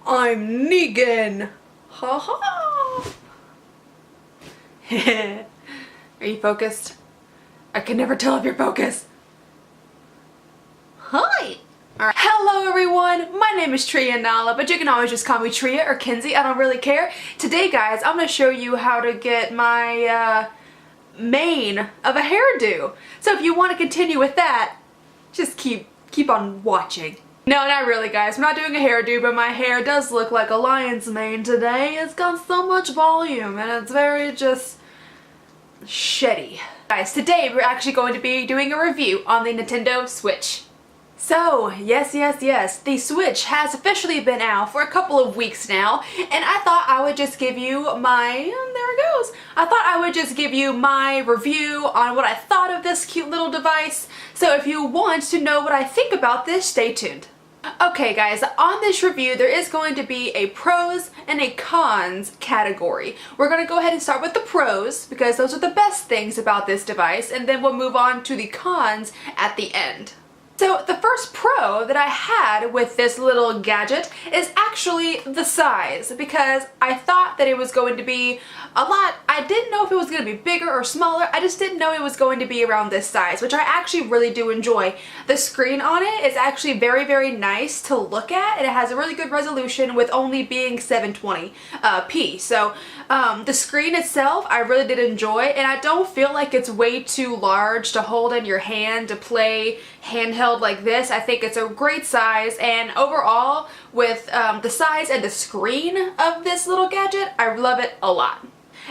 I'm Negan. Ha ha. Are you focused? I can never tell if you're focused. Hi. Alright. Hello everyone, my name is Trianala, but you can always just call me Tria or Kinsey, I don't really care. Today guys, I'm going to show you how to get my mane of a hairdo. So if you want to continue with that, just keep on watching. No, not really guys, I'm not doing a hairdo, but my hair does look like a lion's mane today. It's got so much volume and it's very just shitty. Guys, today we're actually going to be doing a review on the Nintendo Switch. So, yes, the Switch has officially been out for a couple of weeks now, and I thought I would just give you my, there it goes, I thought I would just give you my review on what I thought of this cute little device, so if you want to know what I think about this, stay tuned. Okay guys, on this review there is going to be a pros and a cons category. We're going to go ahead and start with the pros, because those are the best things about this device, and then we'll move on to the cons at the end. So the first pro that I had with this little gadget is actually the size, because I thought that it was going to be a lot. I didn't know if it was going to be bigger or smaller. I just didn't know it was going to be around this size, which I actually really do enjoy. The screen on it is actually very nice to look at, and it has a really good resolution with only being 720p. So the screen itself I really did enjoy, and I don't feel like it's way too large to hold in your hand to play handheld like this. I think it's a great size, and overall with the size and the screen of this little gadget, I love it a lot.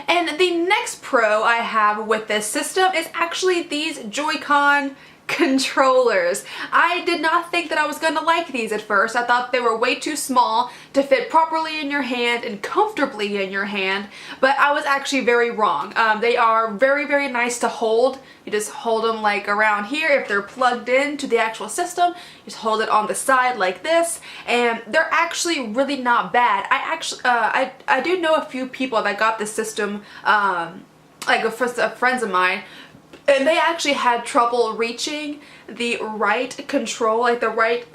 And the next pro I have with this system is actually these Joy-Con controllers. I did not think that I was going to like these at first. I thought they were way too small to fit properly in your hand and comfortably in your hand, but I was actually very wrong. They are very nice to hold. You just hold them like around here. If they're plugged into the actual system, you just hold it on the side like this, and they're actually really not bad. I do know a few people that got this system, like friends of mine, and they actually had trouble reaching the right control, like the right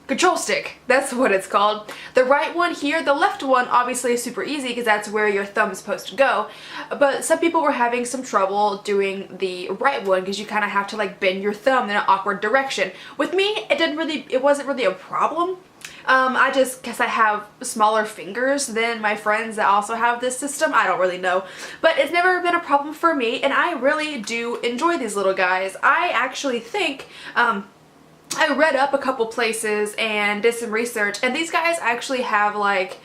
control stick. That's what it's called. The right one here, the left one obviously is super easy because that's where your thumb is supposed to go. But some people were having some trouble doing the right one because you kind of have to like bend your thumb in an awkward direction. With me, it wasn't really a problem. I just guess I have smaller fingers than my friends that also have this system. I don't really know, but it's never been a problem for me, and I really do enjoy these little guys. I actually think, I read up a couple places and did some research, and these guys actually have like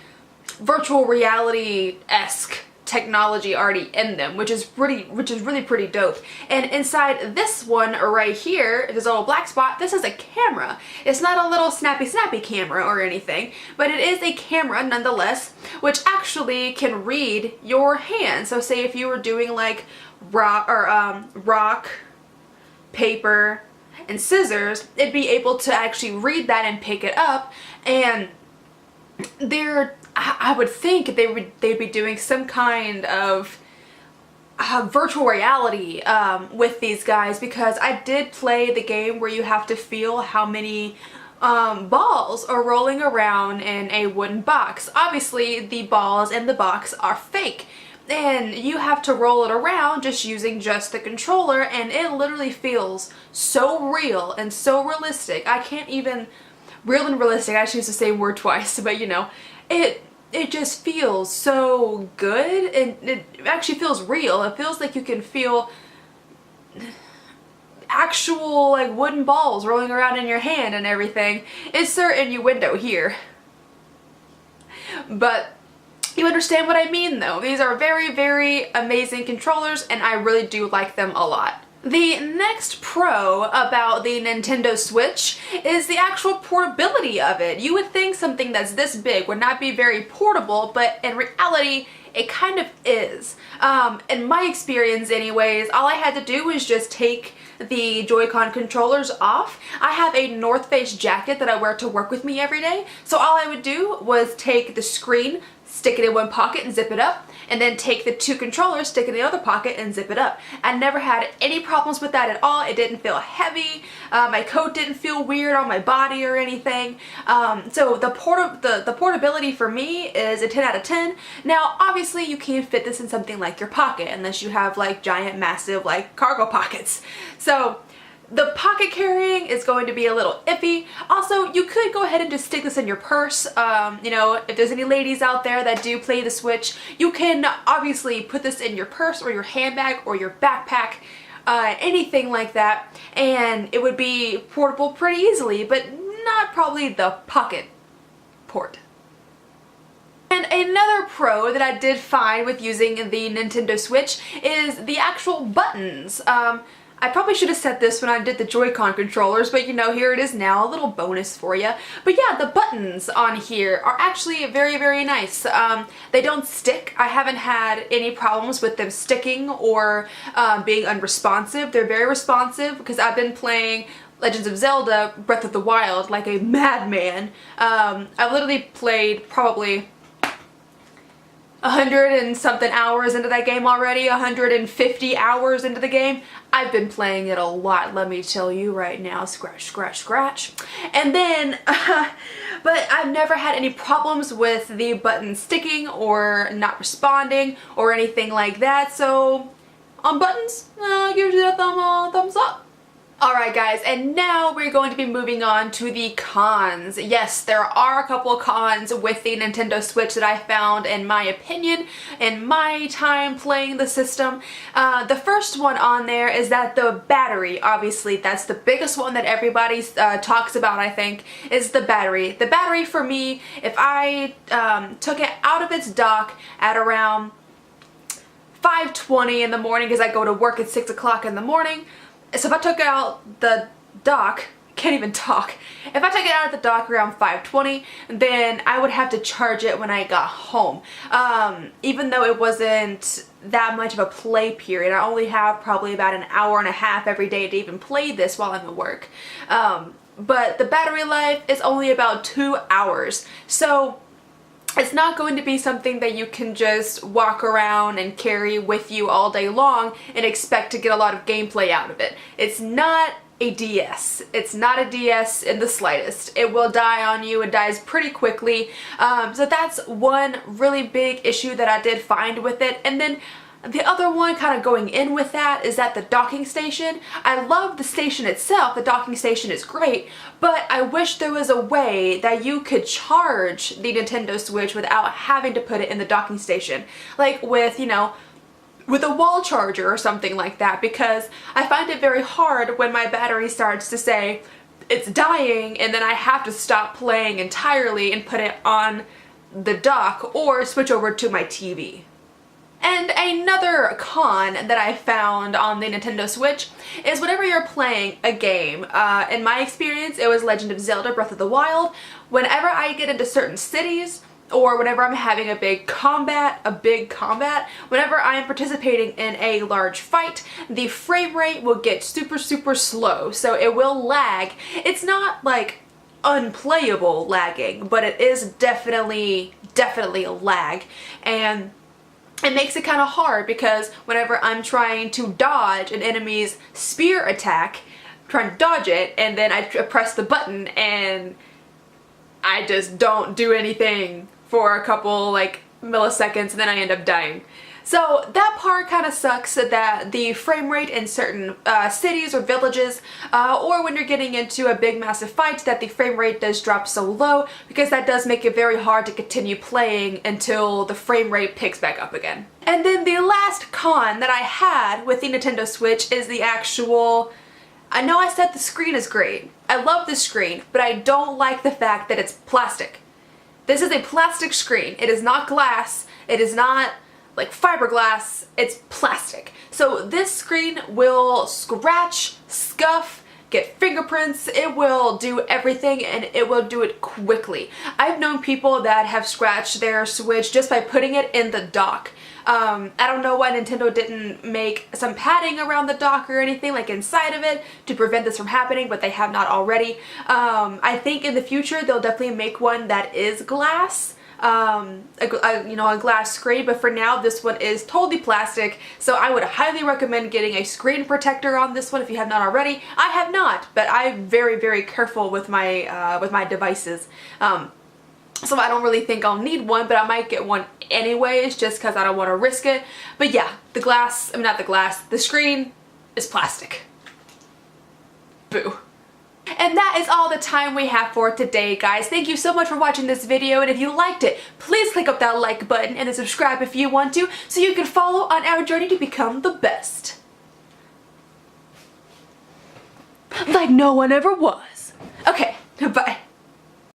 virtual reality-esque technology already in them, which is really pretty dope. And inside this one right here, this little black spot, this is a camera. It's not a little snappy camera or anything, but it is a camera nonetheless, which actually can read your hand. So say if you were doing like rock, paper, and scissors, it'd be able to actually read that and pick it up, and I would think they'd be doing some kind of virtual reality with these guys, because I did play the game where you have to feel how many balls are rolling around in a wooden box. Obviously the balls in the box are fake, and you have to roll it around just using just the controller, and it literally feels so real and so realistic. I can't even, real and realistic, I choose the same word twice, but you know, it just feels so good, and it actually feels real. It feels like you can feel actual like wooden balls rolling around in your hand and everything. It's their innuendo here, but you understand what I mean though. These are very amazing controllers, and I really do like them a lot. The next pro about the Nintendo Switch is the actual portability of it. You would think something that's this big would not be very portable, but in reality, it kind of is. In my experience anyways, all I had to do was just take the Joy-Con controllers off. I have a North Face jacket that I wear to work with me every day, so all I would do was take the screen, stick it in one pocket and zip it up, and then take the 2 controllers, stick it in the other pocket, and zip it up. I never had any problems with that at all. It didn't feel heavy. My coat didn't feel weird on my body or anything. So the portability for me is a 10 out of 10. Now, obviously, you can't fit this in something like your pocket unless you have like giant, massive like cargo pockets. So the pocket carrying is going to be a little iffy. Also, you could go ahead and just stick this in your purse. You know, if there's any ladies out there that do play the Switch, you can obviously put this in your purse or your handbag or your backpack, anything like that, and it would be portable pretty easily, but not probably the pocket port. And another pro that I did find with using the Nintendo Switch is the actual buttons. I probably should have said this when I did the Joy-Con controllers, but you know, here it is now, a little bonus for you. But yeah, the buttons on here are actually very, very nice. They don't stick. I haven't had any problems with them sticking or being unresponsive. They're very responsive because I've been playing Legends of Zelda Breath of the Wild like a madman. I've literally played probably 100 and something hours into that game already, 150 hours into the game. I've been playing it a lot, let me tell you right now. Scratch, scratch, scratch. And then, but I've never had any problems with the button sticking or not responding or anything like that. So, on buttons, give it a thumbs up. Alright guys, and now we're going to be moving on to the cons. Yes, there are a couple of cons with the Nintendo Switch that I found, in my opinion, in my time playing the system. The first one on there is that the battery, obviously that's the biggest one that everybody talks about, I think, is the battery. The battery for me, if I took it out of its dock at around 5:20 in the morning, because I go to work at 6 o'clock in the morning, so if I took out the dock, can't even talk, if I took it out of the dock around 5:20, then I would have to charge it when I got home. Even though it wasn't that much of a play period, I only have probably about an hour and a half every day to even play this while I'm at work. But the battery life is only about 2 hours. So it's not going to be something that you can just walk around and carry with you all day long and expect to get a lot of gameplay out of it. It's not a DS. It's not a DS in the slightest. It will die on you. It dies pretty quickly. So that's one really big issue that I did find with it. And then the other one kind of going in with that is that the docking station, I love the station itself, the docking station is great, but I wish there was a way that you could charge the Nintendo Switch without having to put it in the docking station. Like with, you know, with a wall charger or something like that, because I find it very hard when my battery starts to say it's dying and then I have to stop playing entirely and put it on the dock or switch over to my TV. And another con that I found on the Nintendo Switch is whenever you're playing a game, in my experience it was Legend of Zelda Breath of the Wild, whenever I get into certain cities or whenever I'm having a big combat, whenever I am participating in a large fight, the frame rate will get super, super slow, so it will lag. It's not like unplayable lagging, but it is definitely a lag, and it makes it kind of hard because whenever I'm trying to dodge an enemy's spear attack, trying to dodge it, and then I press the button and I just don't do anything for a couple like milliseconds and then I end up dying. So that part kind of sucks, that the frame rate in certain cities or villages, or when you're getting into a big massive fight, that the frame rate does drop so low, because that does make it very hard to continue playing until the frame rate picks back up again. And then the last con that I had with the Nintendo Switch is the actual, I know I said the screen is great. I love the screen, but I don't like the fact that it's plastic. This is a plastic screen. It is not glass. It is not like fiberglass, it's plastic. So this screen will scratch, scuff, get fingerprints, it will do everything, and it will do it quickly. I've known people that have scratched their Switch just by putting it in the dock. I don't know why Nintendo didn't make some padding around the dock or anything like inside of it to prevent this from happening, but they have not already. I think in the future they'll definitely make one that is glass. a glass screen, but for now this one is totally plastic, so I would highly recommend getting a screen protector on this one if you have not already. I have not, but I'm very, very careful with my devices. So I don't really think I'll need one, but I might get one anyways just because I don't want to risk it. But yeah, the screen is plastic. Boo. And that is all the time we have for today, guys. Thank you so much for watching this video, and if you liked it, please click up that like button and then subscribe if you want to, so you can follow on our journey to become the best. Like no one ever was. Okay, bye.